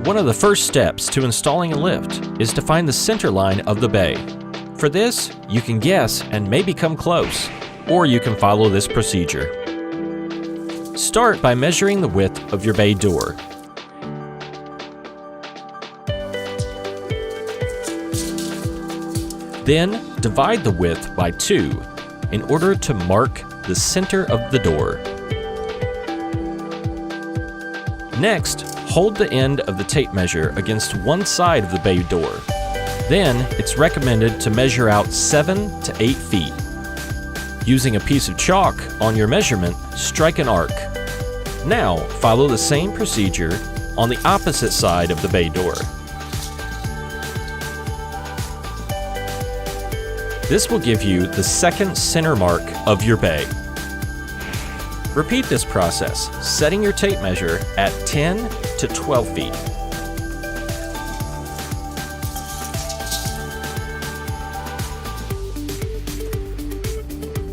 One of the first steps to installing a lift is to find the center line of the bay. For this, you can guess and maybe come close, or you can follow this procedure. Start by measuring the width of your bay door. Then, divide the width by 2 in order to mark the center of the door. Next, hold the end of the tape measure against one side of the bay door. Then, it's recommended to measure out 7 to 8 feet. Using a piece of chalk on your measurement, strike an arc. Now, follow the same procedure on the opposite side of the bay door. This will give you the second center mark of your bay. Repeat this process, setting your tape measure at 10 to 12 feet.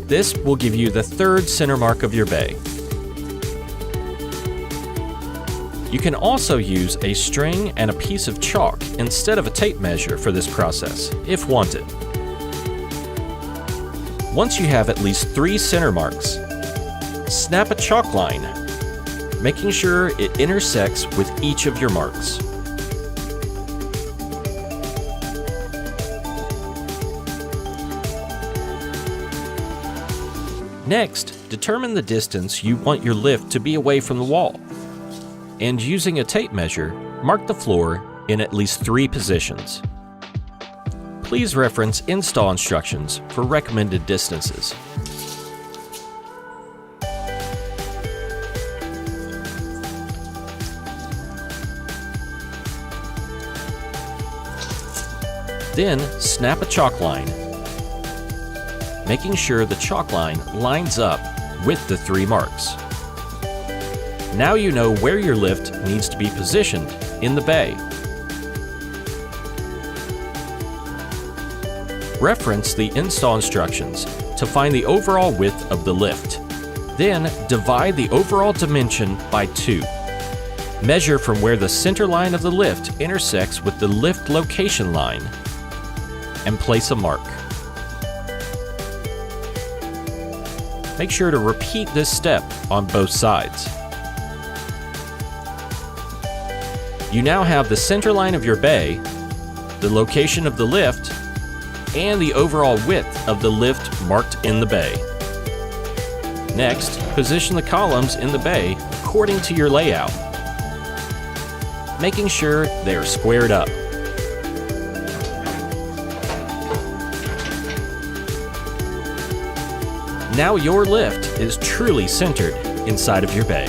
This will give you the third center mark of your bay. You can also use a string and a piece of chalk instead of a tape measure for this process, if wanted. Once you have at least 3 center marks, snap a chalk line, making sure it intersects with each of your marks. Next, determine the distance you want your lift to be away from the wall. And using a tape measure, mark the floor in at least 3 positions. Please reference install instructions for recommended distances. Then, snap a chalk line, making sure the chalk line lines up with the 3 marks. Now you know where your lift needs to be positioned in the bay. Reference the install instructions to find the overall width of the lift. Then, divide the overall dimension by 2. Measure from where the center line of the lift intersects with the lift location line, and place a mark. Make sure to repeat this step on both sides. You now have the center line of your bay, the location of the lift, and the overall width of the lift marked in the bay. Next, position the columns in the bay according to your layout, making sure they are squared up. Now your lift is truly centered inside of your bay.